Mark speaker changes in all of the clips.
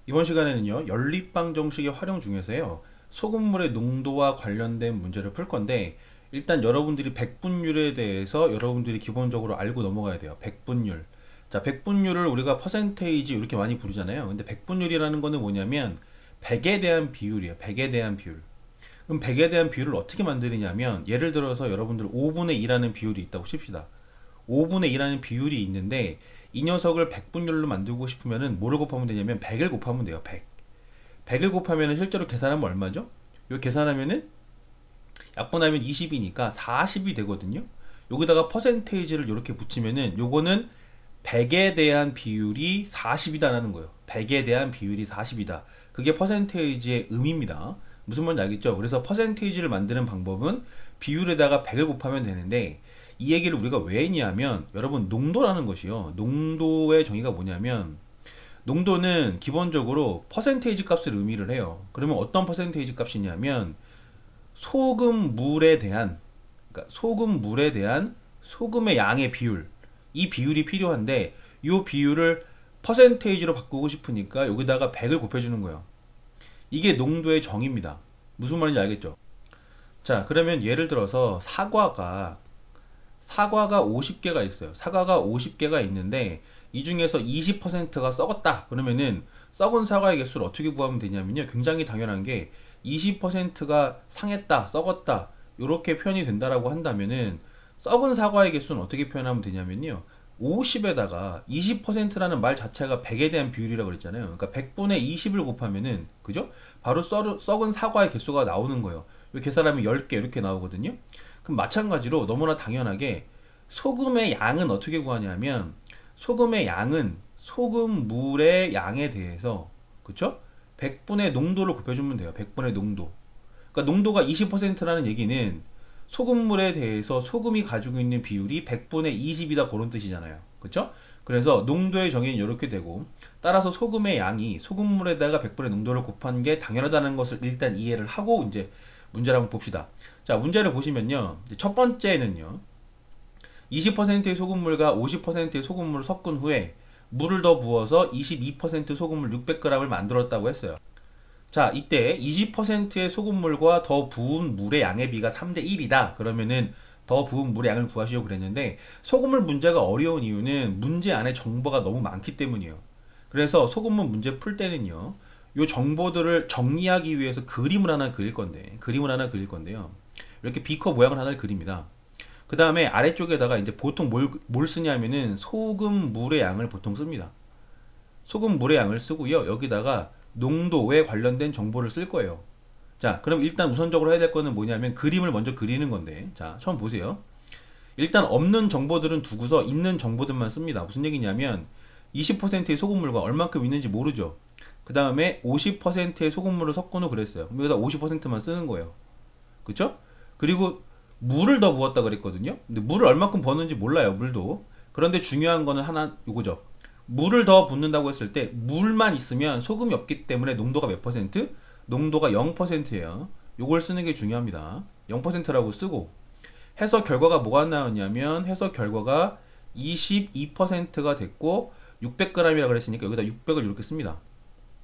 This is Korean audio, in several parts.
Speaker 1: 이번 시간에는요, 연립방 정식의 활용 중에서요, 소금물의 농도와 관련된 문제를 풀 건데, 일단 여러분들이 백분율에 대해서 여러분들이 기본적으로 알고 넘어가야 돼요. 백분율. 자, 백분율을 우리가 퍼센테이지 이렇게 많이 부르잖아요. 근데 백분율이라는 거는 뭐냐면, 100에 대한 비율이에요. 100에 대한 비율. 그럼 100에 대한 비율을 어떻게 만드느냐면, 예를 들어서 여러분들 5분의 2라는 비율이 있다고 칩시다. 5분의 2라는 비율이 있는데 이 녀석을 백분율로 만들고 싶으면은 뭐를 곱하면 되냐면 100을 곱하면 돼요. 100. 100을 곱하면은 실제로 계산하면 얼마죠? 요 계산하면은 약분하면 20이니까 40이 되거든요. 여기다가 퍼센테이지를 이렇게 붙이면은 요거는 100에 대한 비율이 40이다라는 거예요. 100에 대한 비율이 40이다. 그게 퍼센테이지의 의미입니다. 무슨 말인지 알겠죠? 그래서 퍼센테이지를 만드는 방법은 비율에다가 100을 곱하면 되는데 이 얘기를 우리가 왜 했냐면 여러분 농도라는 것이요. 농도의 정의가 뭐냐면 농도는 기본적으로 퍼센테이지 값을 의미를 해요. 그러면 어떤 퍼센테이지 값이냐면 소금물에 대한 그러니까 소금물에 대한 소금의 양의 비율 이 비율이 필요한데 이 비율을 퍼센테이지로 바꾸고 싶으니까 여기다가 100을 곱해주는 거예요. 이게 농도의 정의입니다. 무슨 말인지 알겠죠? 자, 그러면 예를 들어서 사과가 50개가 있어요. 사과가 50개가 있는데 이 중에서 20%가 썩었다. 그러면은 썩은 사과의 개수를 어떻게 구하면 되냐면요. 굉장히 당연한 게 20%가 상했다, 썩었다. 이렇게 표현이 된다라고 한다면은 썩은 사과의 개수는 어떻게 표현하면 되냐면요. 50에다가 20%라는 말 자체가 100에 대한 비율이라고 그랬잖아요. 그러니까 100분의 20을 곱하면은 그죠? 바로 썩은 사과의 개수가 나오는 거예요. 이렇게 계산하면 10개 이렇게 나오거든요. 그럼 마찬가지로 너무나 당연하게 소금의 양은 어떻게 구하냐면 소금의 양은 소금물의 양에 대해서 그쵸? 100분의 농도를 곱해주면 돼요. 100분의 농도. 그러니까 농도가 20%라는 얘기는 소금물에 대해서 소금이 가지고 있는 비율이 100분의 20이다 그런 뜻이잖아요. 그쵸? 그래서 농도의 정의는 이렇게 되고 따라서 소금의 양이 소금물에다가 100분의 농도를 곱한 게 당연하다는 것을 일단 이해를 하고 이제 문제를 한번 봅시다. 자, 문제를 보시면요. 첫 번째는요. 20%의 소금물과 50%의 소금물을 섞은 후에 물을 더 부어서 22% 소금물 600g을 만들었다고 했어요. 자, 이때 20%의 소금물과 더 부은 물의 양의 비가 3대 1이다. 그러면은 더 부은 물의 양을 구하시오 그랬는데 소금물 문제가 어려운 이유는 문제 안에 정보가 너무 많기 때문이에요. 그래서 소금물 문제 풀 때는요. 요 정보들을 정리하기 위해서 그림을 하나 그릴 건데요. 이렇게 비커 모양을 하나를 그립니다. 그 다음에 아래쪽에다가 이제 보통 뭘 쓰냐면은 소금 물의 양을 보통 씁니다. 소금 물의 양을 쓰고요. 여기다가 농도에 관련된 정보를 쓸 거예요. 자, 그럼 일단 우선적으로 해야 될 거는 뭐냐면 그림을 먼저 그리는 건데, 자, 처음 보세요. 일단 없는 정보들은 두고서 있는 정보들만 씁니다. 무슨 얘기냐면 20%의 소금물과 얼만큼 있는지 모르죠. 그 다음에 50%의 소금물을 섞은 후 그랬어요. 그럼 여기다 50%만 쓰는 거예요. 그쵸? 그리고 물을 더 부었다 그랬거든요. 근데 물을 얼만큼 부었는지 몰라요. 물도. 그런데 중요한 거는 하나 요거죠. 물을 더 붓는다고 했을 때 물만 있으면 소금이 없기 때문에 농도가 몇 퍼센트? 농도가 0%예요. 요걸 쓰는 게 중요합니다. 0%라고 쓰고 해석 결과가 뭐가 나왔냐면 해석 결과가 22%가 됐고 600g이라 그랬으니까 여기다 600을 이렇게 씁니다.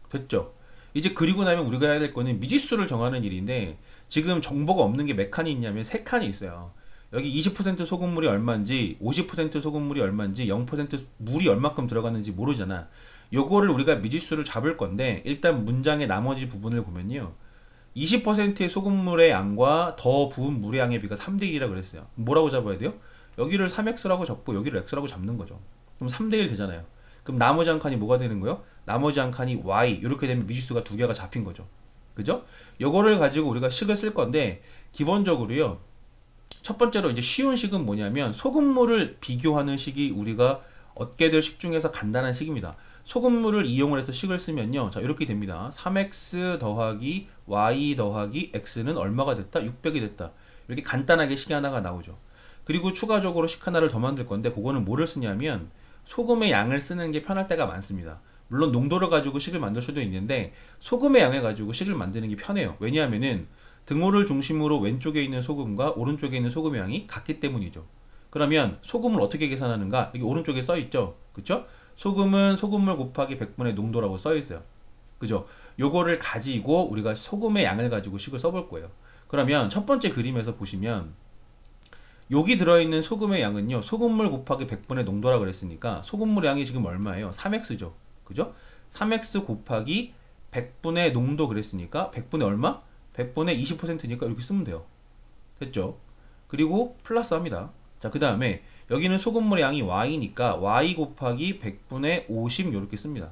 Speaker 1: 됐죠? 이제 그리고 나면 우리가 해야 될 거는 미지수를 정하는 일인데 지금 정보가 없는 게 몇 칸이 있냐면 세 칸이 있어요. 여기 20% 소금물이 얼마인지 50% 소금물이 얼마인지 0% 물이 얼마큼 들어갔는지 모르잖아. 요거를 우리가 미지수를 잡을 건데 일단 문장의 나머지 부분을 보면요. 20%의 소금물의 양과 더 부은 물의 양의 비가 3대 1이라고 그랬어요. 뭐라고 잡아야 돼요? 여기를 3x라고 잡고 여기를 x라고 잡는 거죠. 그럼 3대 1 되잖아요. 그럼 나머지 한 칸이 뭐가 되는 거예요? 나머지 한 칸이 y 이렇게 되면 미지수가 두 개가 잡힌 거죠. 그죠? 요거를 가지고 우리가 식을 쓸 건데 기본적으로요. 첫 번째로 이제 쉬운 식은 뭐냐면 소금물을 비교하는 식이 우리가 얻게 될 식 중에서 간단한 식입니다. 소금물을 이용을 해서 식을 쓰면요. 자, 이렇게 됩니다. 3x 더하기 y 더하기 x는 얼마가 됐다? 600이 됐다. 이렇게 간단하게 식이 하나가 나오죠. 그리고 추가적으로 식 하나를 더 만들 건데 그거는 뭐를 쓰냐면 소금의 양을 쓰는 게 편할 때가 많습니다. 물론 농도를 가지고 식을 만들 수도 있는데 소금의 양을 가지고 식을 만드는 게 편해요. 왜냐하면은 등호를 중심으로 왼쪽에 있는 소금과 오른쪽에 있는 소금의 양이 같기 때문이죠. 그러면 소금을 어떻게 계산하는가? 여기 오른쪽에 써 있죠. 그쵸? 소금은 소금물 곱하기 100분의 농도라고 써 있어요. 그죠? 요거를 가지고 우리가 소금의 양을 가지고 식을 써볼 거예요. 그러면 첫 번째 그림에서 보시면 여기 들어있는 소금의 양은요, 소금물 곱하기 100분의 농도라 그랬으니까 소금물의 양이 지금 얼마예요? 3x죠. 그죠? 3x 곱하기 100분의 농도 그랬으니까 100분의 얼마? 100분의 20%니까 이렇게 쓰면 돼요. 됐죠? 그리고 플러스 합니다. 자, 그 다음에 여기는 소금물의 양이 y니까 y 곱하기 100분의 50 이렇게 씁니다.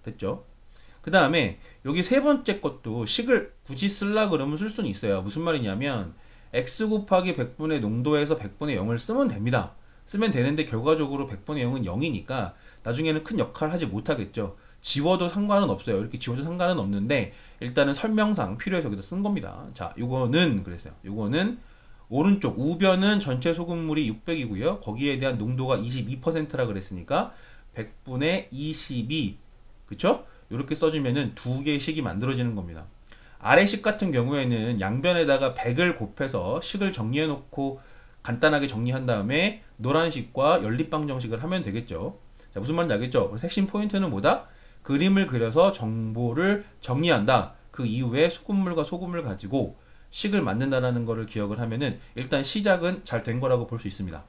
Speaker 1: 됐죠? 그 다음에 여기 세 번째 것도 식을 굳이 쓰려 그러면 쓸 수는 있어요. 무슨 말이냐면 x 곱하기 100분의 농도에서 100분의 0을 쓰면 됩니다. 쓰면 되는데 결과적으로 100분의 0은 0이니까 나중에는 큰 역할을 하지 못하겠죠. 지워도 상관은 없어요. 이렇게 지워도 상관은 없는데 일단은 설명상 필요해서 여기다 쓴 겁니다. 자, 요거는 그랬어요. 요거는 오른쪽 우변은 전체 소금물이 600이고요. 거기에 대한 농도가 22%라 그랬으니까 100분의 22, 그쵸? 이렇게 써주면은 두 개의 식이 만들어지는 겁니다. 아래식 같은 경우에는 양변에다가 100을 곱해서 식을 정리해 놓고 간단하게 정리한 다음에 노란식과 연립방 정식을 하면 되겠죠. 자, 무슨 말인지 알겠죠? 그래서 핵심 포인트는 뭐다? 그림을 그려서 정보를 정리한다. 그 이후에 소금물과 소금을 가지고 식을 만든다라는 것을 기억을 하면은 일단 시작은 잘 된 거라고 볼 수 있습니다.